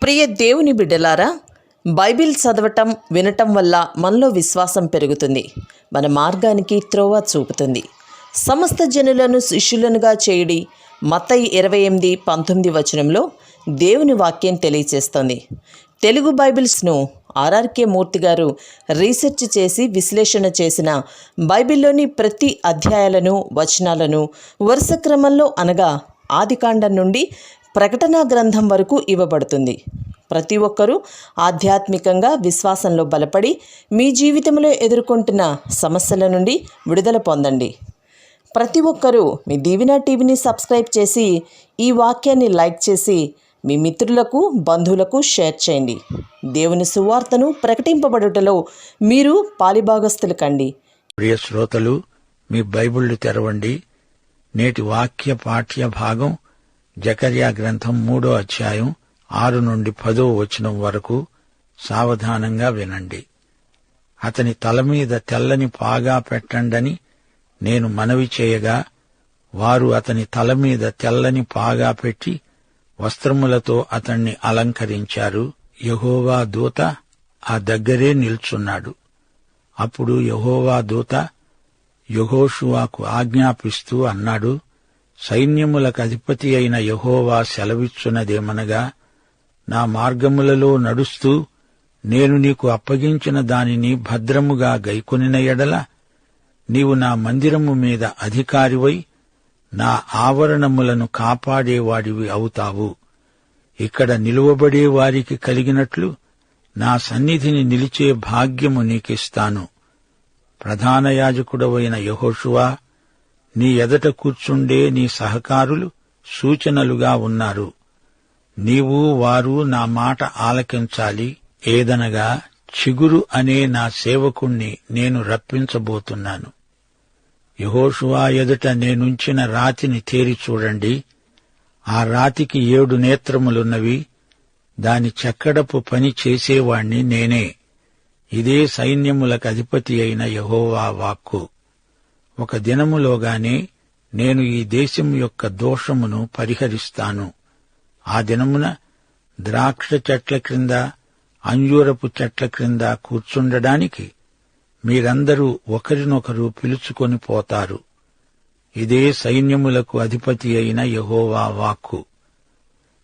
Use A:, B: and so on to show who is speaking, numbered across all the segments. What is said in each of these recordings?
A: ప్రియ దేవుని బిడ్డలారా, బైబిల్ చదవటం వినటం వల్ల మనలో విశ్వాసం పెరుగుతుంది. మన మార్గానికి త్రోవ చూపుతుంది. సమస్త జనులను శిష్యులనుగా చేయుడి మత్తయి 28:19 వచనంలో దేవుని వాక్యం తెలియచేస్తోంది. తెలుగు బైబిల్స్ను ఆర్ఆర్కే మూర్తి గారు రీసెర్చ్ చేసి విశ్లేషణ చేసిన బైబిల్లోని ప్రతి అధ్యాయాలను వచనాలను వరుస క్రమంలో అనగా ఆదికాండం నుండి ప్రకటనా గ్రంథం వరకు ఇవ్వబడుతుంది. ప్రతి ఒక్కరూ ఆధ్యాత్మికంగా విశ్వాసంలో బలపడి మీ జీవితంలో ఎదుర్కొంటున్న సమస్యల నుండి విడుదల పొందండి. ప్రతి ఒక్కరూ మీ దీవెన టీవీని సబ్స్క్రైబ్ చేసి ఈ వాక్యాన్ని లైక్ చేసి మీ మిత్రులకు బంధువులకు షేర్ చేయండి. దేవుని సువార్తను ప్రకటింపబడుటలో మీరు పాలిభాగస్తులు కండి.
B: ప్రియ శ్రోతలు, మీ బైబిళ్లు తెరవండి. నేటి వాక్య పాఠ్య భాగం జకర్యా గ్రంథం 3వ అధ్యాయం 6 నుండి 10వ వచనం వరకు సావధానంగా వినండి. అతని తల మీద తెల్లని పాగా పెట్టండని నేను మనవి చేయగా, వారు అతని తల మీద తెల్లని పాగా పెట్టి వస్త్రములతో అతణ్ణి అలంకరించారు. యెహోవా దూత ఆ దగ్గరే నిల్చున్నాడు. అప్పుడు యెహోవా దూత యెహోషువకు ఆజ్ఞాపిస్తూ అన్నాడు, సైన్యములకు అధిపతి అయిన యెహోవా సెలవిచ్చున్నదేమనగా, నా మార్గములలో నడుస్తూ నేను నీకు అప్పగించిన దానిని భద్రముగా గైకొనిన ఎడల నీవు నా మందిరము మీద అధికారివై నా ఆవరణములను కాపాడేవాడివి అవుతావు. ఇక్కడ నిలువబడే వారికి కలిగినట్లు నా సన్నిధిని నిలిచే భాగ్యము నీకిస్తాను. ప్రధాన యాజకుడవైన యెహోషువా, నీ ఎదట కూర్చుండే నీ సహకారులు సూచనలుగా ఉన్నారు. నీవు వారు నా మాట ఆలకించాలి. ఏదనగా చిగురు అనే నా సేవకుణ్ణి నేను రప్పించబోతున్నాను. యెహోషువా ఎదుట నేనుంచిన రాతిని తేరి చూడండి. ఆ రాతికి 7 నేత్రములున్నవి. దాని చెక్కడపు పని చేసేవాణ్ణి నేనే. ఇదే సైన్యములకు అధిపతి అయిన యెహోవా వాక్కు. ఒక దినములోగానే నేను ఈ దేశం యొక్క దోషమును పరిహరిస్తాను. ఆ దినమున ద్రాక్ష చెట్ల క్రింద అంజూరపు చెట్ల క్రింద కూర్చుండడానికి మీరందరూ ఒకరినొకరు పిలుచుకొని పోతారు. ఇదే సైన్యములకు అధిపతి అయిన యెహోవా వాక్కు.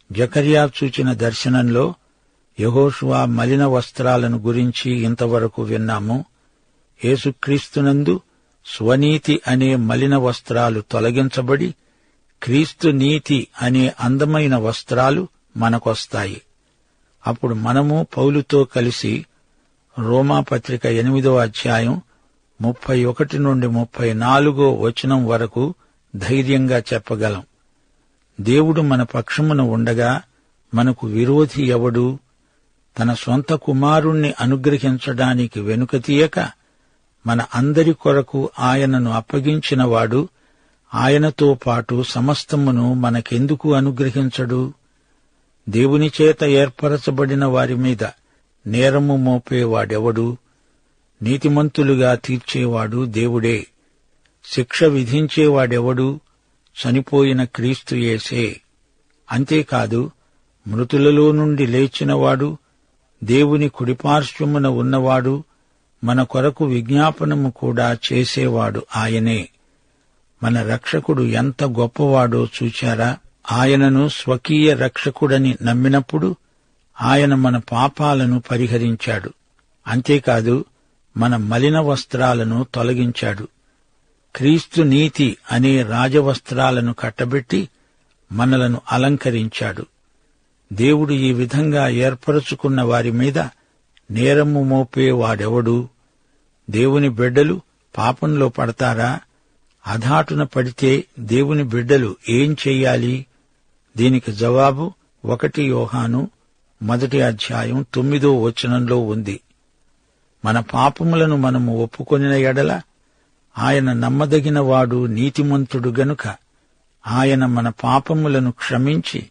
B: జకర్యా చూచిన దర్శనంలో యెహోషువ మలిన వస్త్రాలను గురించి ఇంతవరకు విన్నాము. యేసుక్రీస్తునందు స్వనీతి అనే మలిన వస్త్రాలు తొలగించబడి క్రీస్తు నీతి అనే అందమైన వస్త్రాలు మనకొస్తాయి. అప్పుడు మనము పౌలుతో కలిసి రోమాపత్రిక 8వ అధ్యాయం 31 నుండి 34 వచనం వరకు ధైర్యంగా చెప్పగలం. దేవుడు మన పక్షమున ఉండగా మనకు విరోధి ఎవడు? తన సొంత కుమారుణ్ణి అనుగ్రహించడానికి వెనుకతీయక మన అందరి కొరకు ఆయనను అప్పగించినవాడు ఆయనతో పాటు సమస్తమును మనకెందుకు అనుగ్రహించడు? దేవుని చేత ఏర్పరచబడిన వారి మీద నేరము మోపేవాడెవడు? నీతిమంతులుగా తీర్చేవాడు దేవుడే. శిక్ష విధించేవాడెవడు? చనిపోయిన క్రీస్తు యేసే. అంతేకాదు, మృతులలో నుండి లేచినవాడు, దేవుని కుడిపార్శ్వమున ఉన్నవాడు, మన కొరకు విజ్ఞాపనము కూడా చేసేవాడు ఆయనే. మన రక్షకుడు ఎంత గొప్పవాడో చూచారా? ఆయనను స్వకీయ రక్షకుడని నమ్మినప్పుడు ఆయన మన పాపాలను పరిహరించాడు. అంతేకాదు, మన మలిన వస్త్రాలను తొలగించాడు. క్రీస్తు నీతి అనే రాజవస్త్రాలను కట్టబెట్టి మనలను అలంకరించాడు. దేవుడు ఈ విధంగా ఏర్పరచుకున్న వారి మీద నేరము మోపేవాడెవడు? దేవుని బిడ్డలు పాపంలో పడతారా? అధాటున పడితే దేవుని బిడ్డలు ఏం చెయ్యాలి? దీనికి జవాబు 1 యోహాను 1వ అధ్యాయం 9వ వచనంలో ఉంది. మన పాపములను మనము ఒప్పుకొనిన ఎడల ఆయన నమ్మదగినవాడు, నీతిమంతుడు గనుక ఆయన మన పాపములను క్షమించి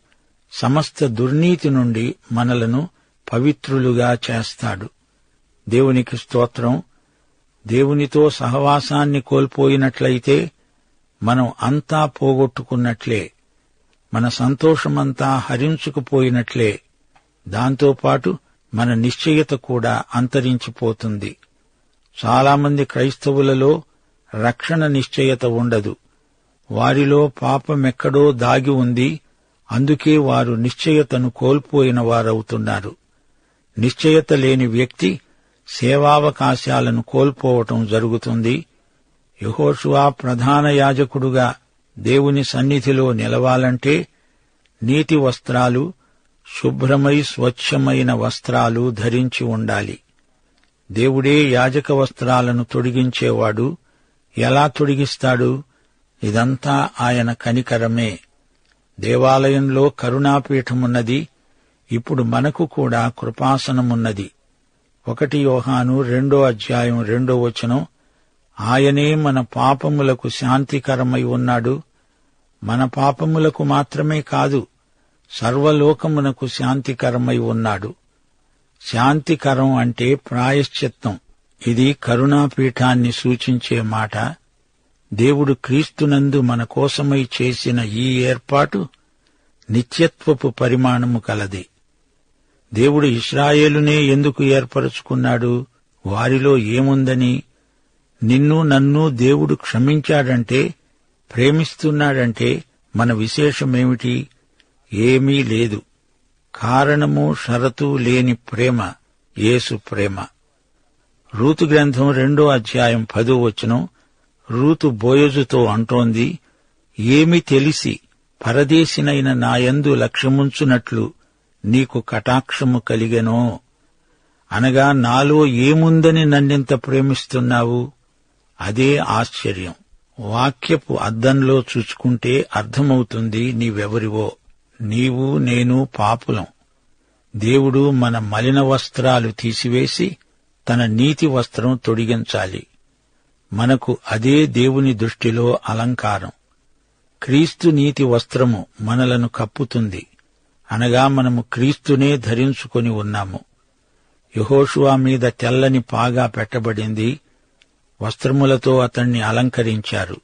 B: సమస్త దుర్నీతి నుండి మనలను పవిత్రులుగా చేస్తాడు. దేవునికి స్తోత్రం. దేవునితో సహవాసాన్ని కోల్పోయినట్లయితే మనం అంతా పోగొట్టుకున్నట్లే. మన సంతోషమంతా హరించుకుపోయినట్లే. దాంతోపాటు మన నిశ్చయత కూడా అంతరించిపోతుంది. చాలామంది క్రైస్తవులలో రక్షణ నిశ్చయత ఉండదు. వారిలో పాపమెక్కడో దాగి ఉంది. అందుకే వారు నిశ్చయతను కోల్పోయిన వారవుతున్నారు. నిశ్చయత లేని వ్యక్తి సేవావకాశాలను కోల్పోవటం జరుగుతుంది. యెహోషువ ప్రధాన యాజకుడుగా దేవుని సన్నిధిలో నిలవాలంటే నీతి వస్త్రాలు, శుభ్రమై స్వచ్ఛమైన వస్త్రాలు ధరించి ఉండాలి. దేవుడే యాజక వస్త్రాలను తొడిగించేవాడు. ఎలా తొడిగిస్తాడు? ఇదంతా ఆయన కనికరమే. దేవాలయంలో కరుణాపీఠమున్నది. ఇప్పుడు మనకు కూడా కృపాసనమున్నది. 1 యోహాను 2:2 ఆయనే మన పాపములకు శాంతికరమై ఉన్నాడు. మన పాపములకు మాత్రమే కాదు, సర్వలోకమునకు శాంతికరమై ఉన్నాడు. శాంతికరం అంటే ప్రాయశ్చిత్తం. ఇది కరుణాపీఠాన్ని సూచించే మాట. దేవుడు క్రీస్తునందు మన కోసమై చేసిన ఈ ఏర్పాటు నిత్యత్వపు పరిమాణము కలది. దేవుడు ఇశ్రాయేలునే ఎందుకు ఏర్పరచుకున్నాడు? వారిలో ఏముందని? నిన్ను నన్ను దేవుడు క్షమించాడంటే, ప్రేమిస్తున్నాడంటే మన విశేషమేమిటి? ఏమీ లేదు. కారణము షరతు లేని ప్రేమ యేసు ప్రేమ. రూతు గ్రంథం 2:10 రూతు బోయజుతో అంటోంది, ఏమి తెలిసి పరదేశినైన నాయందు లక్ష్యముంచునట్లు నీకు కటాక్షము కలిగెనో? అనగా నాలో ఏముందని నన్నింత ప్రేమిస్తున్నావు? అదే ఆశ్చర్యం. వాక్యపు అద్దంలో చూచుకుంటే అర్థమవుతుంది నీవెవరివో. నీవు నేను పాపులం. దేవుడు మన మలిన వస్త్రాలు తీసివేసి తన నీతి వస్త్రం తొడిగించాలి. మనకు అదే దేవుని దృష్టిలో అలంకారం. క్రీస్తు నీతి వస్త్రము మనలను కప్పుతుంది. అనగా మనము క్రీస్తునే ధరించుకొని ఉన్నాము. యెహోషువ మీద తెల్లని పాగా పెట్టబడింది. వస్త్రములతో అతణ్ణి అలంకరించారు.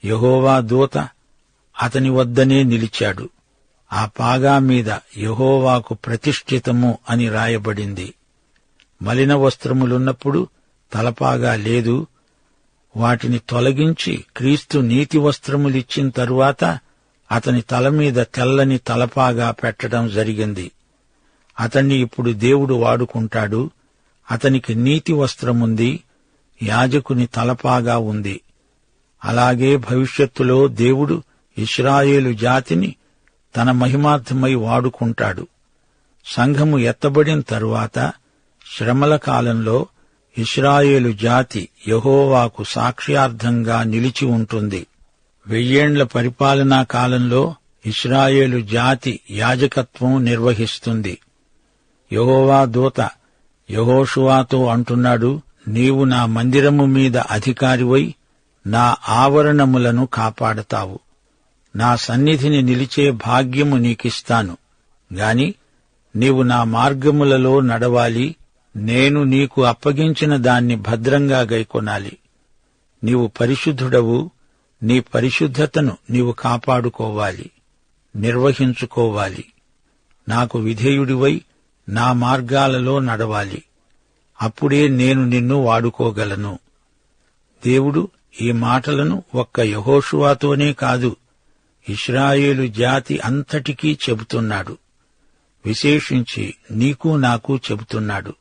B: యెహోవా దూత అతని వద్దనే నిలిచాడు. ఆ పాగా మీద యెహోవాకు ప్రతిష్ఠితము అని రాయబడింది. మలిన వస్త్రములున్నప్పుడు తలపాగా లేదు. వాటిని తొలగించి క్రీస్తు నీతి వస్త్రములిచ్చిన తరువాత అతని తల మీద తెల్లని తలపాగా పెట్టడం జరిగింది. అతన్ని ఇప్పుడు దేవుడు వాడుకుంటాడు. అతనికి నీతి వస్త్రముంది, యాజకుని తలపాగా ఉంది. అలాగే భవిష్యత్తులో దేవుడు ఇశ్రాయేలు జాతిని తన మహిమార్థమై వాడుకుంటాడు. సంఘము ఎత్తబడిన తరువాత శ్రమల కాలంలో ఇశ్రాయేలు జాతి యెహోవాకు సాక్ష్యార్థంగా నిలిచి ఉంటుంది. 1000 ఏండ్ల పరిపాలనా కాలంలో ఇశ్రాయేలు జాతి యాజకత్వం నిర్వహిస్తుంది. యెహోవా దూత యెహోషువతో అంటున్నాడు, నీవు నా మందిరము మీద అధికారివై నా ఆవరణములను కాపాడతావు. నా సన్నిధిని నిలిచే భాగ్యము నీకిస్తాను. గాని నీవు నా మార్గములలో నడవాలి. నేను నీకు అప్పగించిన దాన్ని భద్రంగా గైకొనాలి. నీవు పరిశుద్ధుడవు. నీ పరిశుద్ధతను నీవు కాపాడుకోవాలి, నిర్వహించుకోవాలి. నాకు విధేయుడివై నా మార్గాలలో నడవాలి. అప్పుడే నేను నిన్ను వాడుకోగలను. దేవుడు ఈ మాటలను ఒక్క యెహోషువతోనే కాదు, ఇశ్రాయేలు జాతి అంతటికీ చెబుతున్నాడు. విశేషించి నీకు నాకు చెబుతున్నాడు.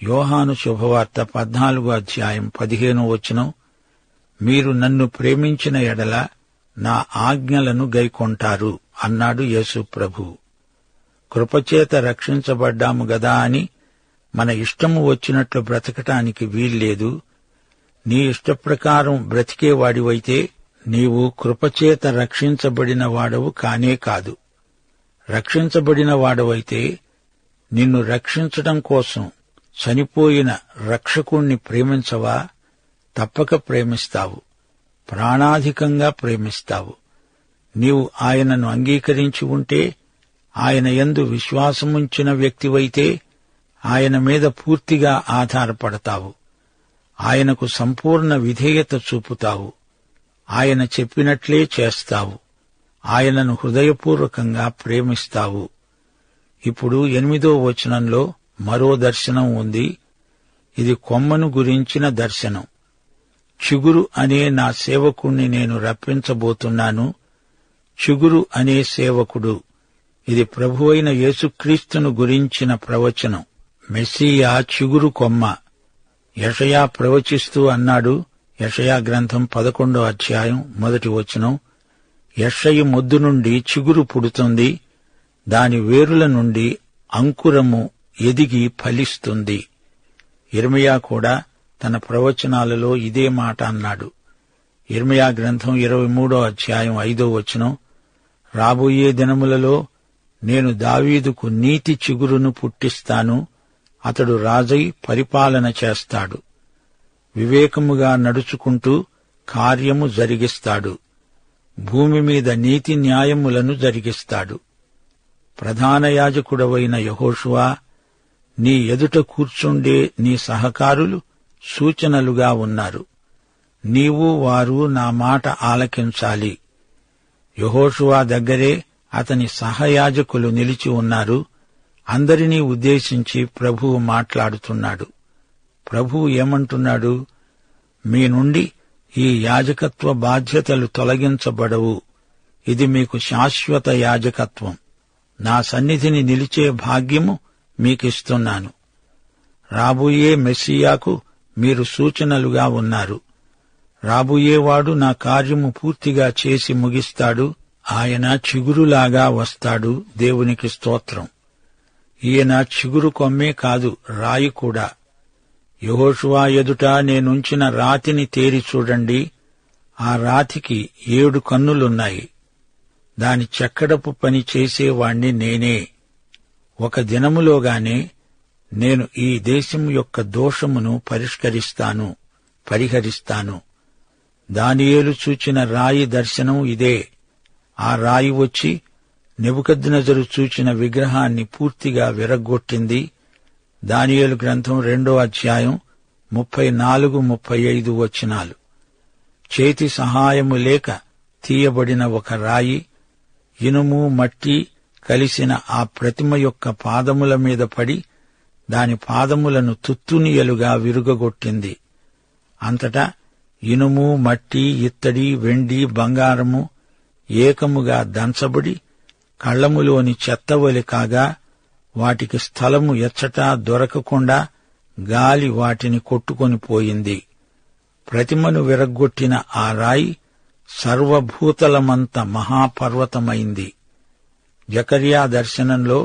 B: యోహాను శుభవార్త 14:15 మీరు నన్ను ప్రేమించిన ఎడల నా ఆజ్ఞలను గైకొంటారు అన్నాడు యేసు ప్రభు. కృపచేత రక్షించబడ్డాము గదా అని మన ఇష్టము వచ్చినట్లు బ్రతకటానికి వీల్లేదు. నీ ఇష్టప్రకారం బ్రతికేవాడివైతే నీవు కృపచేత రక్షించబడిన వాడవు కానే కాదు. రక్షించబడిన వాడవైతే నిన్ను రక్షించటం కోసం చనిపోయిన రక్షకుణ్ణి ప్రేమించవా? తప్పక ప్రేమిస్తావు. ప్రాణాధికంగా ప్రేమిస్తావు. నీవు ఆయనను అంగీకరించి ఉంటే, ఆయన యందు విశ్వాసముంచిన వ్యక్తివైతే ఆయన మీద పూర్తిగా ఆధారపడతావు. ఆయనకు సంపూర్ణ విధేయత చూపుతావు. ఆయన చెప్పినట్లే చేస్తావు. ఆయనను హృదయపూర్వకంగా ప్రేమిస్తావు. ఇప్పుడు 8వ వచనంలో మరో దర్శనం ఉంది. ఇది కొమ్మను గురించిన దర్శనం. చిగురు అనే నా సేవకుణ్ణి నేను రప్పించబోతున్నాను. చిగురు అనే సేవకుడు, ఇది ప్రభువైన యేసుక్రీస్తును గురించిన ప్రవచనం. మెస్సీయా చిగురు కొమ్మ. యెషయా ప్రవచిస్తూ అన్నాడు, యెషయా గ్రంథం 11వ అధ్యాయం 1వ వచనం, యెషయి మొద్దు నుండి చిగురు పుడుతుంది, దాని వేరుల నుండి అంకురము ఎదిగి ఫలిస్తుంది. యిర్మీయా కూడా తన ప్రవచనాలలో ఇదే మాట అన్నాడు. యిర్మీయా గ్రంథం 23వ అధ్యాయం 5వ వచనం, రాబోయే దినములలో నేను దావీదుకు నీతి చిగురును పుట్టిస్తాను, అతడు రాజై పరిపాలన చేస్తాడు. వివేకముగా నడుచుకుంటూ కార్యము జరిగిస్తాడు. భూమి మీద నీతి న్యాయములను జరిగిస్తాడు. ప్రధాన యాజకుడవైన యెహోషువా, నీ ఎదుట కూర్చుండే నీ సహకారులు సూచనలుగా ఉన్నారు. నీవు వారు నా మాట ఆలకించాలి. యెహోషువా దగ్గరే అతని సహయాజకులు నిలిచి ఉన్నారు. అందరినీ ఉద్దేశించి ప్రభువు మాట్లాడుతున్నాడు. ప్రభువు ఏమంటున్నాడు? మీ నుండి ఈ యాజకత్వ బాధ్యతలు తొలగించబడవు. ఇది మీకు శాశ్వత యాజకత్వం. నా సన్నిధిని నిలిచే భాగ్యము మీకిస్తున్నాను. రాబోయే మెస్సియాకు మీరు సూచనలుగా ఉన్నారు. రాబోయేవాడు నా కార్యము పూర్తిగా చేసి ముగిస్తాడు. ఆయన చిగురులాగా వస్తాడు. దేవునికి స్తోత్రం. ఈయన చిగురు కొమ్మే కాదు, రాయి కూడా. యెహోషువా ఎదుట నేనుంచిన రాతిని తేరి చూడండి. ఆ రాతికి 7 కన్నులున్నాయి. దాని చెక్కడపు పని చేసేవాణ్ణి నేనే. ఒక దినములోగానే నేను ఈ దేశం యొక్క దోషమును పరిహరిస్తాను. దానియేలు చూచిన రాయి దర్శనం ఇదే. ఆ రాయి వచ్చి నెబుకద్నెజరు చూచిన విగ్రహాన్ని పూర్తిగా విరగ్గొట్టింది. దానియేలు గ్రంథం 2వ అధ్యాయం 34-35 వచనాలు. చేతి సహాయము లేక తీయబడిన ఒక రాయి, ఇనుము మట్టి కలిసిన ఆ ప్రతిమ యొక్క పాదముల మీద పడి దాని పాదములను తుత్తునియలుగా విరుగగొట్టింది. అంతటా ఇనుము, మట్టి, ఇత్తడి, వెండి, బంగారము ఏకముగా దంచబడి కళ్లములోని చెత్తవలి కాగా, వాటికి స్థలము ఎచ్చటా దొరకకుండా గాలి వాటిని కొట్టుకొని పోయింది. ప్రతిమను విరగ్గొట్టిన ఆ రాయి సర్వభూతలమంత మహాపర్వతమైంది. జకర్యా దర్శనంలో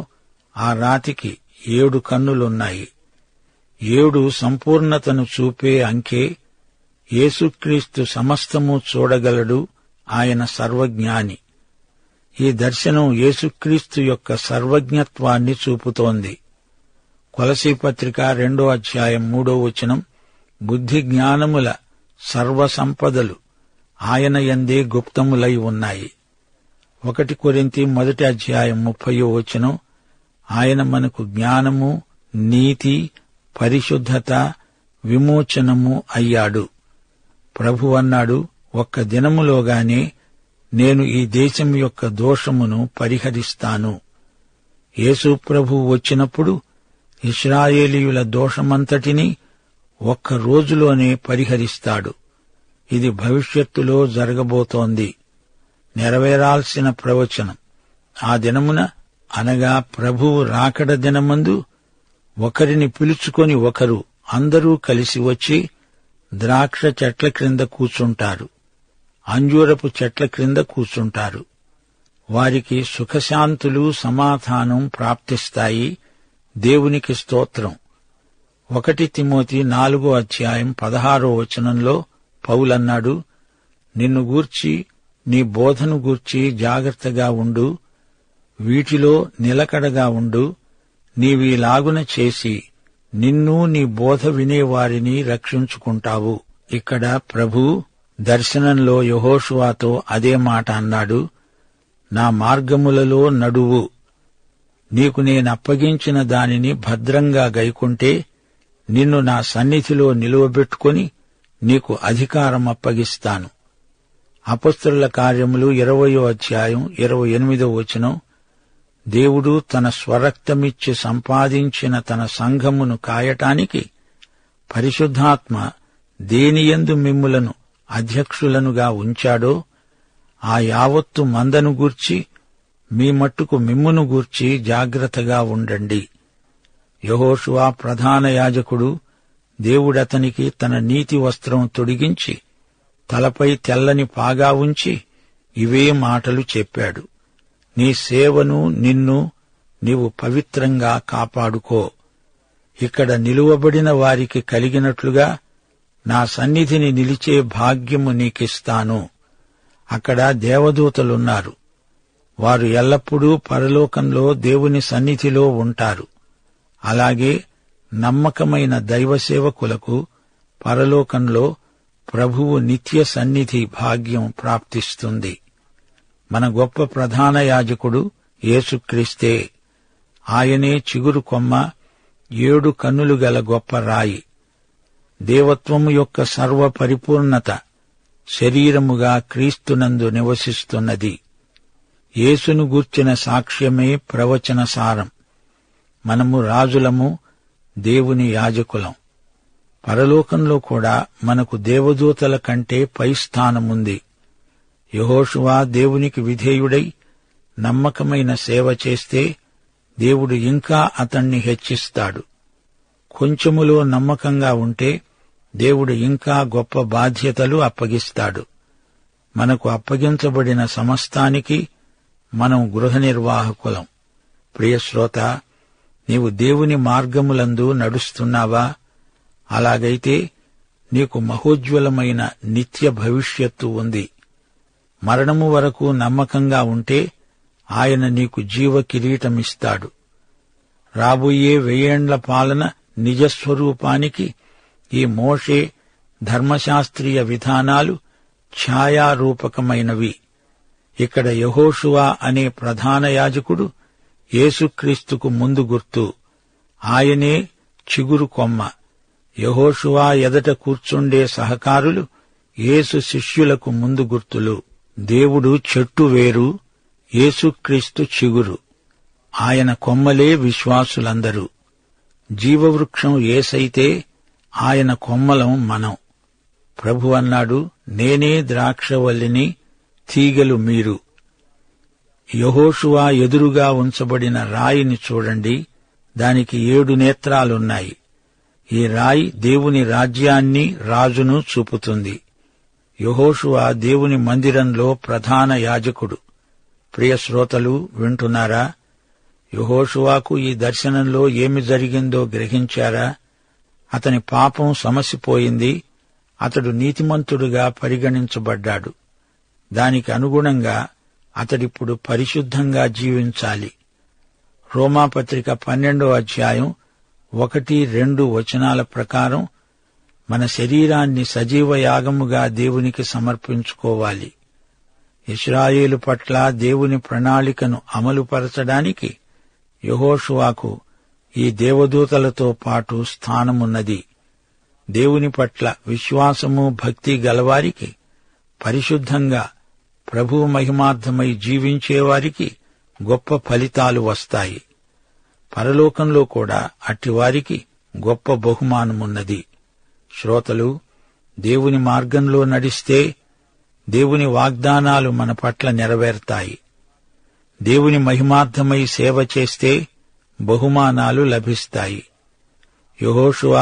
B: ఆ రాతికి 7 కన్నులున్నాయి. 7 సంపూర్ణతను చూపే అంకె. యేసుక్రీస్తు సమస్తము చూడగలడు. ఆయన సర్వజ్ఞాని. ఈ దర్శనం యేసుక్రీస్తు యొక్క సర్వజ్ఞత్వాన్ని చూపుతోంది. కొలసీ పత్రిక 2వ అధ్యాయం 3వ వచనం, బుద్ధి జ్ఞానముల సర్వసంపదలు ఆయన యందే గుప్తములై ఉన్నాయి. 1 కొరింథీ 1వ అధ్యాయం 30వ వచనం, ఆయన మనకు జ్ఞానము, నీతి, పరిశుద్ధత, విమోచనము అయ్యాడు. ప్రభు అన్నాడు, ఒక్క దినములోగానే నేను ఈ దేశం యొక్క దోషమును పరిహరిస్తాను. యేసు ప్రభు వచ్చినప్పుడు ఇశ్రాయేలీయుల దోషమంతటినీ ఒక్క రోజులోనే పరిహరిస్తాడు. ఇది భవిష్యత్తులో జరగబోతోంది. నెరవేరాల్సిన ప్రవచనం. ఆ దినమున, అనగా ప్రభువు రాకడ దినమందు, ఒకరిని పిలుచుకొని ఒకరు అందరూ కలిసి వచ్చి ద్రాక్ష చెట్ల క్రింద కూర్చుంటారు, అంజూరపు చెట్ల క్రింద కూర్చుంటారు. వారికి సుఖశాంతులు, సమాధానం ప్రాప్తిస్తాయి. దేవునికి స్తోత్రం. 1 తిమోతి 4వ అధ్యాయం 16వ వచనంలో పౌలన్నాడు, నిన్ను గూర్చి, నీ బోధను గూర్చి జాగ్రత్తగా ఉండు, వీటిలో నిలకడగా ఉండు. నీవీలాగున చేసి నిన్ను, నీ బోధ వినేవారిని రక్షించుకుంటావు. ఇక్కడ ప్రభు దర్శనంలో యెహోషువాతో అదే మాట అన్నాడు. నా మార్గములలో నడువు. నీకు నేనప్పగించిన దానిని భద్రంగా గైకొంటే నిన్ను నా సన్నిధిలో నిలువబెట్టుకొని నీకు అధికారం అప్పగిస్తాను. అపొస్తలుల కార్యములు 20వ అధ్యాయం 28వ వచనం, దేవుడు తన స్వరక్తమిచ్చి సంపాదించిన తన సంఘమును కాయటానికి పరిశుద్ధాత్మ దేనియందు మిమ్ములను అధ్యక్షులనుగా ఉంచాడో ఆ యావత్తు మందను గూర్చి మీ మట్టుకు మిమ్మును గూర్చి జాగ్రత్తగా ఉండండి. యెహోషువ ప్రధాన యాజకుడు. దేవుడతనికి తన నీతి వస్త్రం తొడిగించి తలపై తెల్లని పాగా ఉంచి ఇవే మాటలు చెప్పాడు. నీ సేవను నిన్ను నీవు పవిత్రంగా కాపాడుకో. ఇక్కడ నిలువబడిన వారికి కలిగినట్లుగా నా సన్నిధిని నిలిచే భాగ్యము నీకిస్తాను. అక్కడ దేవదూతలున్నారు. వారు ఎల్లప్పుడూ పరలోకంలో దేవుని సన్నిధిలో ఉంటారు. అలాగే నమ్మకమైన దైవసేవకులకు పరలోకంలో ప్రభువు నిత్య సన్నిధి భాగ్యం ప్రాప్తిస్తుంది. మన గొప్ప ప్రధాన యాజకుడు యేసుక్రీస్తే. ఆయనే చిగురు కొమ్మ, 7 కన్నులు గల గొప్ప రాయి. దేవత్వము యొక్క సర్వ పరిపూర్ణత శరీరముగా క్రీస్తునందు నివసిస్తున్నది. యేసును గూర్చిన సాక్ష్యమే ప్రవచన సారం. మనము రాజులము, దేవుని యాజకులం. పరలోకంలో కూడా మనకు దేవదూతల కంటే పై స్థానముంది. యెహోషువ దేవునికి విధేయుడై నమ్మకమైన సేవ చేస్తే దేవుడు ఇంకా అతణ్ణి హెచ్చిస్తాడు. కొంచెములో నమ్మకంగా ఉంటే దేవుడు ఇంకా గొప్ప బాధ్యతలు అప్పగిస్తాడు. మనకు అప్పగించబడిన సమస్తానికి మనం గృహ నిర్వాహకులం. ప్రియశ్రోత, నీవు దేవుని మార్గములందు నడుస్తున్నావా? అలాగైతే నీకు మహోజ్వలమైన నిత్య భవిష్యత్తు ఉంది. మరణము వరకు నమ్మకంగా ఉంటే ఆయన నీకు జీవ కిరీటమిస్తాడు. రాబోయే 1000 ఏండ్ల పాలన నిజస్వరూపానికి ఈ మోషే ధర్మశాస్త్రీయ విధానాలు ఛాయారూపకమైనవి. ఇక్కడ యెహోషువ అనే ప్రధాన యాజకుడు యేసుక్రీస్తుకు ముందు గుర్తు. ఆయనే చిగురు కొమ్మ. యెహోషువ ఎదట కూర్చుండే సహకారులు యేసు శిష్యులకు ముందు గుర్తులు. దేవుడు చెట్టు వేరు, యేసుక్రీస్తు చిగురు. ఆయన కొమ్మలే విశ్వాసులందరూ. జీవవృక్షం యేసైతే ఆయన కొమ్మలం మనం. ప్రభు అన్నాడు, నేనే ద్రాక్షవల్లిని, తీగలు మీరు. యెహోషువ ఎదురుగా ఉంచబడిన రాయిని చూడండి. దానికి 7 నేత్రాలున్నాయి. ఈ రాయి దేవుని రాజ్యాన్ని, రాజును చూపుతుంది. యెహోషువ దేవుని మందిరంలో ప్రధాన యాజకుడు. ప్రియశ్రోతలు వింటున్నారా? యెహోషువకు ఈ దర్శనంలో ఏమి జరిగిందో గ్రహించారా? అతని పాపం సమసిపోయింది. అతడు నీతిమంతుడుగా పరిగణించబడ్డాడు. దానికి అనుగుణంగా అతడిప్పుడు పరిశుద్ధంగా జీవించాలి. రోమాపత్రిక 12వ అధ్యాయం 1-2 వచనాల ప్రకారం మన శరీరాన్ని సజీవ యాగముగా దేవునికి సమర్పించుకోవాలి. ఇశ్రాయేలు పట్ల దేవుని ప్రణాళికను అమలుపరచడానికి యెహోషువకు ఈ దేవదూతలతో పాటు స్థానమున్నది. దేవుని పట్ల విశ్వాసము, భక్తి గలవారికి, పరిశుద్ధంగా ప్రభువు మహిమార్థమై జీవించేవారికి గొప్ప ఫలితాలు వస్తాయి. పరలోకంలో కూడా అట్టివారికి గొప్ప బహుమానమున్నది. శ్రోతలు, దేవుని మార్గంలో నడిస్తే దేవుని వాగ్దానాలు మన పట్ల నెరవేరుతాయి. దేవుని మహిమార్థమై సేవ చేస్తే బహుమానాలు లభిస్తాయి. యెహోషువ,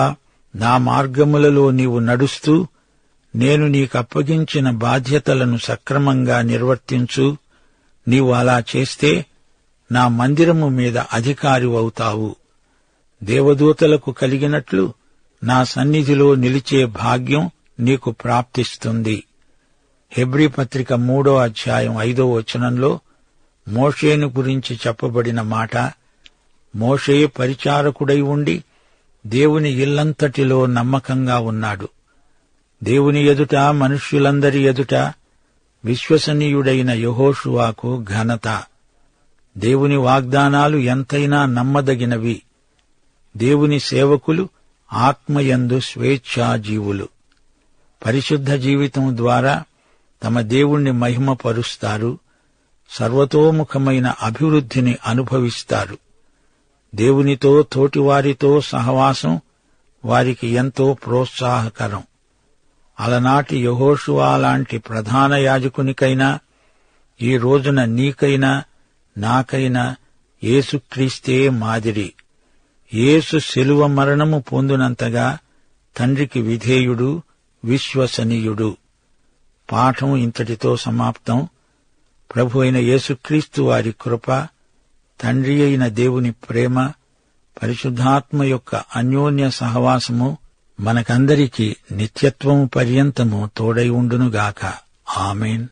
B: నా మార్గములలో నీవు నడుస్తూ నేను నీకప్పగించిన బాధ్యతలను సక్రమంగా నిర్వర్తించు. నీవు అలా చేస్తే నా మందిరము మీద అధికారివవుతావు. దేవదూతలకు కలిగినట్లు నా సన్నిధిలో నిలిచే భాగ్యం నీకు ప్రాప్తిస్తుంది. హెబ్రీ పత్రిక 3వ అధ్యాయం 5వ వచనంలో మోషేను గురించి చెప్పబడిన మాట, మోషే పరిచారకుడై ఉండి దేవుని ఇల్లంతటిలో నమ్మకంగా ఉన్నాడు. దేవుని ఎదుట, మనుష్యులందరి ఎదుట విశ్వసనీయుడైన యెహోషువకు ఘనత. దేవుని వాగ్దానాలు ఎంతైనా నమ్మదగినవి. దేవుని సేవకులు ఆత్మయందు స్వేచ్ఛాజీవులు. పరిశుద్ధ జీవితం ద్వారా తమ దేవుణ్ణి మహిమపరుస్తారు. సర్వతోముఖమైన అభివృద్ధిని అనుభవిస్తారు. దేవునితో తోటివారితో సహవాసం వారికి ఎంతో ప్రోత్సాహకరం. అలనాటి యెహోషువ లాంటి ప్రధాన యాజకునికైనా ఈ రోజున నీకైనా నాకైనా యేసుక్రీస్తే మాదిరి. యేసు శిలువ మరణము పొందినంతగా తండ్రికి విధేయుడు, విశ్వసనీయుడు. పాఠం ఇంతటితో సమాప్తం. ప్రభు అయిన యేసుక్రీస్తు వారి కృప, తండ్రి అయిన దేవుని ప్రేమ, పరిశుద్ధాత్మ యొక్క అన్యోన్య సహవాసము మనకందరికీ నిత్యత్వము పర్యంతము తోడై ఉండునుగాక. ఆమేన్.